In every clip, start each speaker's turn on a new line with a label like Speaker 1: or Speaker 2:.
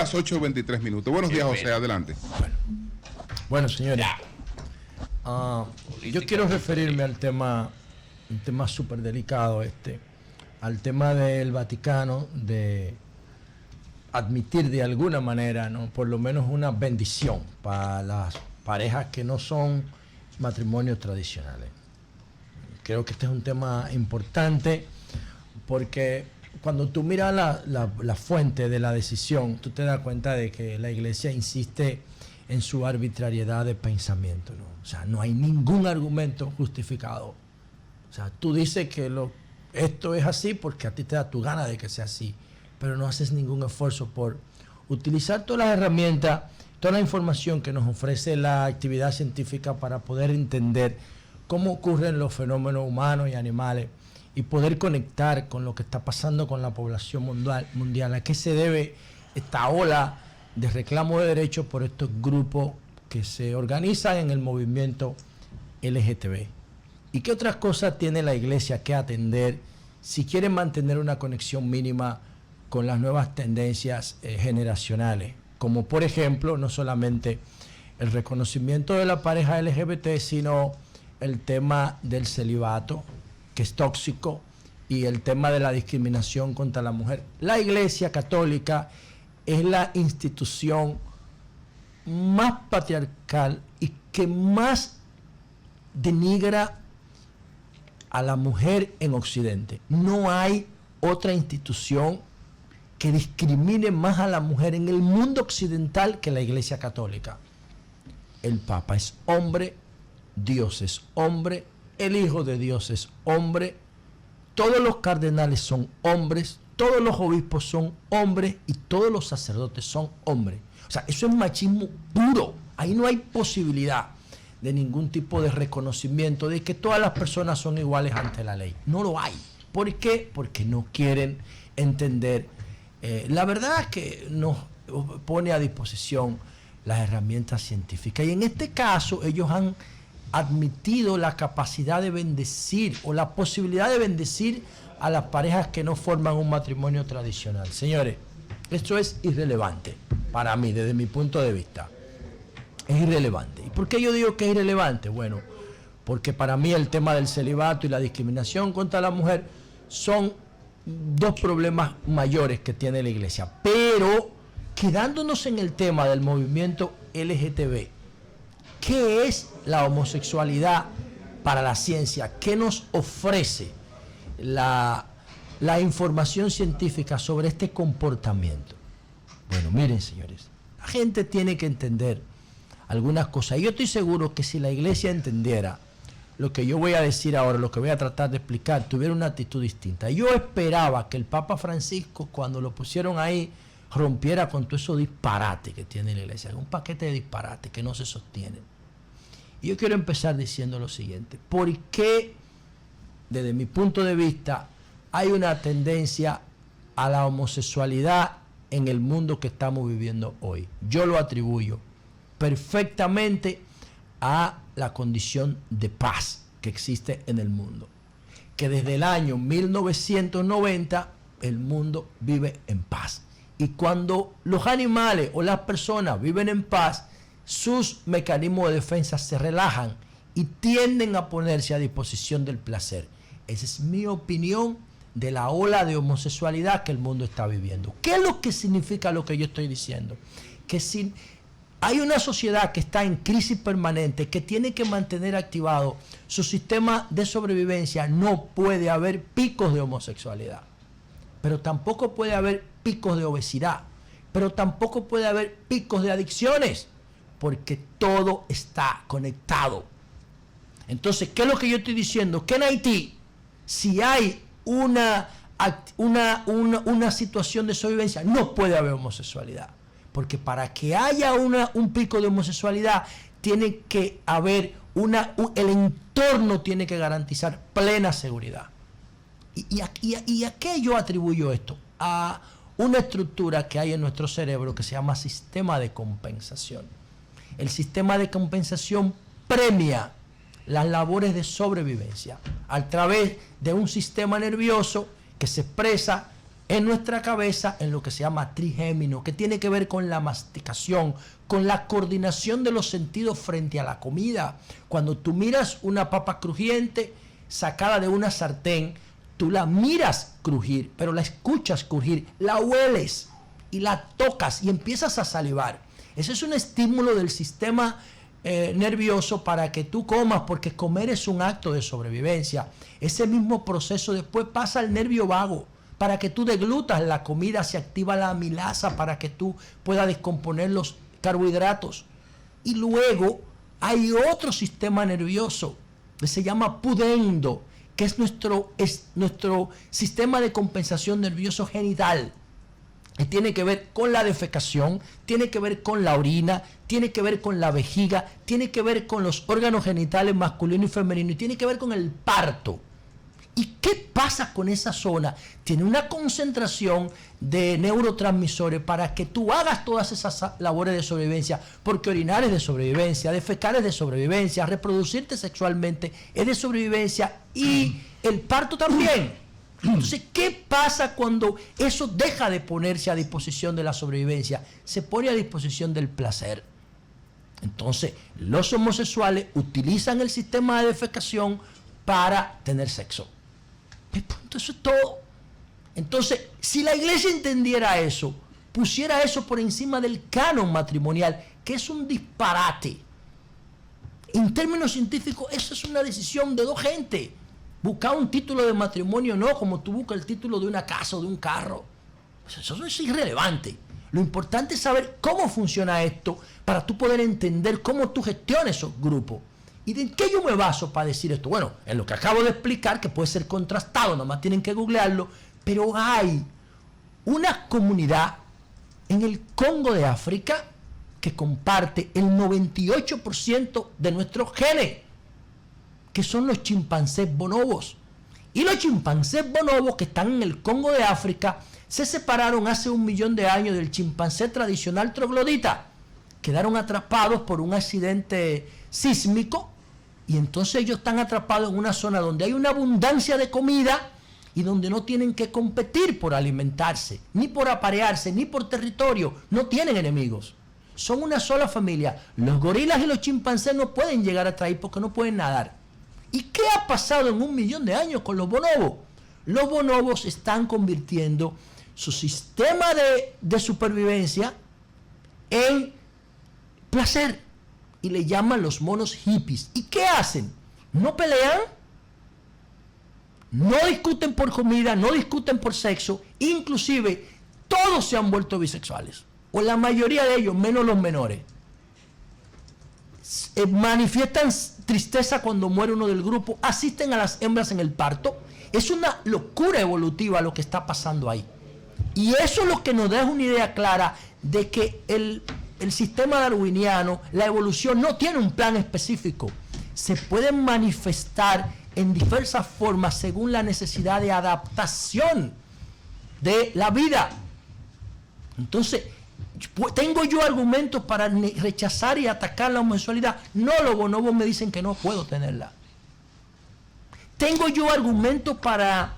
Speaker 1: las 8:23. Buenos días, José, adelante.
Speaker 2: Bueno, señores, yo quiero referirme al tema, un tema súper delicado al tema del Vaticano, de admitir de alguna manera, ¿no?, por lo menos una bendición para las parejas que no son matrimonios tradicionales. Creo que este es un tema importante porque cuando tú miras la fuente de la decisión, tú te das cuenta de que la Iglesia insiste en su arbitrariedad de pensamiento, ¿no? O sea, no hay ningún argumento justificado. O sea, tú dices que esto es así porque a ti te da tu gana de que sea así, pero no haces ningún esfuerzo por utilizar todas las herramientas, toda la información que nos ofrece la actividad científica para poder entender cómo ocurren los fenómenos humanos y animales y poder conectar con lo que está pasando con la población mundial. ¿A qué se debe esta ola de reclamo de derechos por estos grupos que se organizan en el movimiento LGTB? ¿Y qué otras cosas tiene la Iglesia que atender si quiere mantener una conexión mínima con las nuevas tendencias generacionales? Como por ejemplo, no solamente el reconocimiento de la pareja LGBT, sino el tema del celibato, que es tóxico, y el tema de la discriminación contra la mujer. La Iglesia Católica es la institución más patriarcal y que más denigra a la mujer en Occidente. No hay otra institución que discrimine más a la mujer en el mundo occidental que la Iglesia Católica. El Papa es hombre, Dios es hombre, el Hijo de Dios es hombre, todos los cardenales son hombres, todos los obispos son hombres y todos los sacerdotes son hombres. O sea, eso es machismo puro. Ahí no hay posibilidad de ningún tipo de reconocimiento de que todas las personas son iguales ante la ley. No lo hay. ¿Por qué? Porque no quieren entender. La verdad es que nos pone a disposición las herramientas científicas. Y en este caso ellos han admitido la capacidad de bendecir o la posibilidad de bendecir a las parejas que no forman un matrimonio tradicional. Señores, esto es irrelevante para mí, desde mi punto de vista. Es irrelevante. ¿Y por qué yo digo que es irrelevante? Bueno, porque para mí el tema del celibato y la discriminación contra la mujer son dos problemas mayores que tiene la Iglesia. Pero, quedándonos en el tema del movimiento LGTB, ¿qué es la homosexualidad para la ciencia? ¿Qué nos ofrece la información científica sobre este comportamiento? Bueno, miren, señores, la gente tiene que entender algunas cosas. Y yo estoy seguro que si la Iglesia entendiera lo que yo voy a decir ahora, lo que voy a tratar de explicar, tuviera una actitud distinta. Yo esperaba que el Papa Francisco, cuando lo pusieron ahí, rompiera con todo eso disparate que tiene la Iglesia. Un paquete de disparate que no se sostiene. Y yo quiero empezar diciendo lo siguiente. ¿Por qué, desde mi punto de vista, hay una tendencia a la homosexualidad en el mundo que estamos viviendo hoy? Yo lo atribuyo perfectamente a la condición de paz que existe en el mundo. Que desde el año 1990 el mundo vive en paz. Y cuando los animales o las personas viven en paz, sus mecanismos de defensa se relajan y tienden a ponerse a disposición del placer. Esa es mi opinión de la ola de homosexualidad que el mundo está viviendo. ¿Qué es lo que significa lo que yo estoy diciendo? Que si hay una sociedad que está en crisis permanente, que tiene que mantener activado su sistema de sobrevivencia, no puede haber picos de homosexualidad, pero tampoco puede haber picos de obesidad, pero tampoco puede haber picos de adicciones, porque todo está conectado. Entonces, ¿qué es lo que yo estoy diciendo? Que en Haití, si hay una situación de sobrevivencia, no puede haber homosexualidad. Porque para que haya un pico de homosexualidad, tiene que haber el entorno tiene que garantizar plena seguridad. ¿Y a qué yo atribuyo esto? A una estructura que hay en nuestro cerebro que se llama sistema de compensación. El sistema de compensación premia las labores de sobrevivencia a través de un sistema nervioso que se expresa en nuestra cabeza en lo que se llama trigémino, que tiene que ver con la masticación, con la coordinación de los sentidos frente a la comida. Cuando tú miras una papa crujiente sacada de una sartén, tú la miras crujir, pero la escuchas crujir, la hueles y la tocas y empiezas a salivar. Ese es un estímulo del sistema nervioso para que tú comas, porque comer es un acto de sobrevivencia. Ese mismo proceso después pasa al nervio vago. Para que tú deglutas la comida se activa la amilasa para que tú puedas descomponer los carbohidratos. Y luego hay otro sistema nervioso que se llama pudendo, que es nuestro sistema de compensación nervioso genital. Que tiene que ver con la defecación, tiene que ver con la orina, tiene que ver con la vejiga, tiene que ver con los órganos genitales masculino y femenino y tiene que ver con el parto. ¿Y qué pasa con esa zona? Tiene una concentración de neurotransmisores para que tú hagas todas esas labores de sobrevivencia, porque orinar es de sobrevivencia, defecar es de sobrevivencia, reproducirte sexualmente es de sobrevivencia y el parto también. Entonces, ¿qué pasa cuando eso deja de ponerse a disposición de la sobrevivencia? Se pone a disposición del placer. Entonces, los homosexuales utilizan el sistema de defecación para tener sexo. Eso es todo. Entonces, si la iglesia entendiera eso, pusiera eso por encima del canon matrimonial, que es un disparate. En términos científicos, eso es una decisión de dos gentes. Buscar un título de matrimonio no como tú buscas el título de una casa o de un carro. Eso es irrelevante. Lo importante es saber cómo funciona esto para tú poder entender cómo tú gestionas esos grupos. ¿Y de qué yo me baso para decir esto? Bueno, en lo que acabo de explicar, que puede ser contrastado, nomás tienen que googlearlo, pero hay una comunidad en el Congo de África que comparte el 98% de nuestros genes, que son los chimpancés bonobos. Y los chimpancés bonobos que están en el Congo de África se separaron hace 1 millón de años del chimpancé tradicional troglodita. Quedaron atrapados por un accidente sísmico y entonces ellos están atrapados en una zona donde hay una abundancia de comida y donde no tienen que competir por alimentarse, ni por aparearse, ni por territorio. No tienen enemigos. Son una sola familia. Los gorilas y los chimpancés no pueden llegar hasta ahí porque no pueden nadar. ¿Y qué ha pasado en 1 millón de años con los bonobos? Los bonobos están convirtiendo su sistema de supervivencia en placer. Y le llaman los monos hippies. ¿Y qué hacen? No pelean, no discuten por comida, no discuten por sexo. Inclusive, todos se han vuelto bisexuales. O la mayoría de ellos, menos los menores. Manifiestan tristeza cuando muere uno del grupo, asisten a las hembras en el parto. Es una locura evolutiva lo que está pasando ahí. Y eso es lo que nos da una idea clara de que el sistema darwiniano, la evolución, no tiene un plan específico. Se pueden manifestar en diversas formas según la necesidad de adaptación de la vida. Entonces, ¿tengo yo argumentos para rechazar y atacar la homosexualidad? No, los bonobos me dicen que no puedo tenerla. ¿Tengo yo argumentos para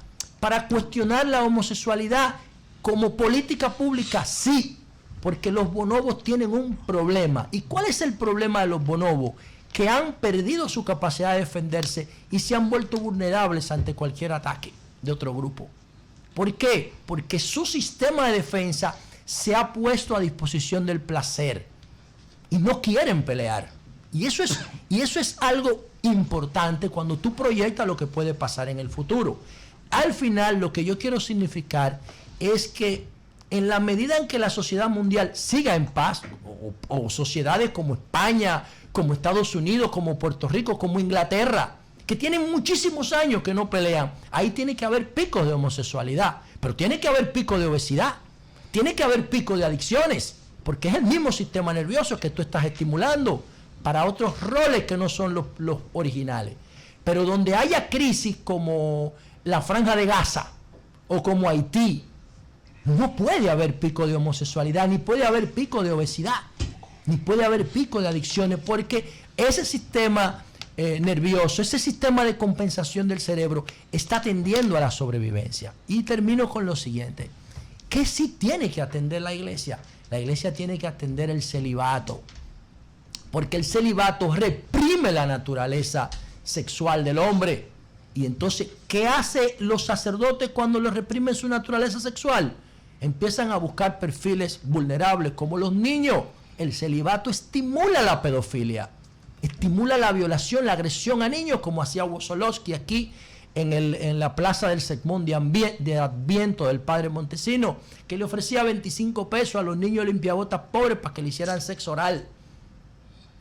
Speaker 2: cuestionar la homosexualidad como política pública? Sí, porque los bonobos tienen un problema. ¿Y cuál es el problema de los bonobos? Que han perdido su capacidad de defenderse y se han vuelto vulnerables ante cualquier ataque de otro grupo. ¿Por qué? Porque su sistema de defensa se ha puesto a disposición del placer y no quieren pelear. Y eso es algo importante cuando tú proyectas lo que puede pasar en el futuro. Al final, lo que yo quiero significar es que en la medida en que la sociedad mundial siga en paz, o sociedades como España, como Estados Unidos, como Puerto Rico, como Inglaterra, que tienen muchísimos años que no pelean, ahí tiene que haber picos de homosexualidad, pero tiene que haber picos de obesidad, tiene que haber picos de adicciones, porque es el mismo sistema nervioso que tú estás estimulando para otros roles que no son los originales. Pero donde haya crisis como la Franja de Gaza o como Haití, no puede haber pico de homosexualidad, ni puede haber pico de obesidad, ni puede haber pico de adicciones, porque ese sistema nervioso, ese sistema de compensación del cerebro está tendiendo a la sobrevivencia. Y termino con lo siguiente. ¿Qué sí tiene que atender la iglesia? La iglesia tiene que atender el celibato, porque el celibato reprime la naturaleza sexual del hombre. Y entonces, ¿qué hacen los sacerdotes cuando les reprimen su naturaleza sexual? Empiezan a buscar perfiles vulnerables como los niños. El celibato estimula la pedofilia, estimula la violación, la agresión a niños, como hacía Wosolowski aquí en la plaza del Sermón de Adviento del padre Montesino, que le ofrecía 25 pesos a los niños limpiabotas pobres para que le hicieran sexo oral.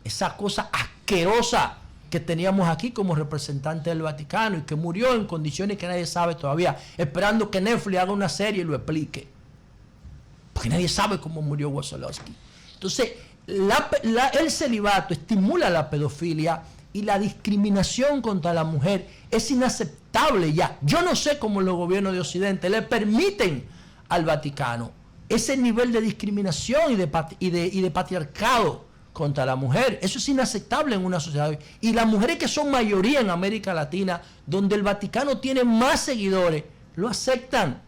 Speaker 2: Esa cosa asquerosa que teníamos aquí como representante del Vaticano y que murió en condiciones que nadie sabe todavía, esperando que Netflix haga una serie y lo explique. Porque nadie sabe cómo murió Wosolowski. Entonces, el celibato estimula la pedofilia y la discriminación contra la mujer es inaceptable ya. Yo no sé cómo los gobiernos de Occidente le permiten al Vaticano ese nivel de discriminación y de patriarcado contra la mujer. Eso es inaceptable en una sociedad hoy. Y las mujeres que son mayoría en América Latina, donde el Vaticano tiene más seguidores, lo aceptan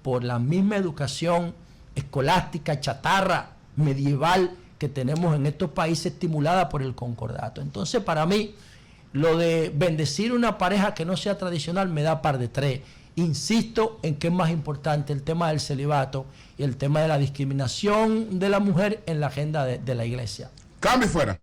Speaker 2: por la misma educación escolástica, chatarra, medieval que tenemos en estos países, estimulada por el concordato. Entonces, para mí, lo de bendecir una pareja que no sea tradicional me da par de tres. Insisto en que es más importante el tema del celibato y el tema de la discriminación de la mujer en la agenda de la iglesia.
Speaker 1: Cambio fuera.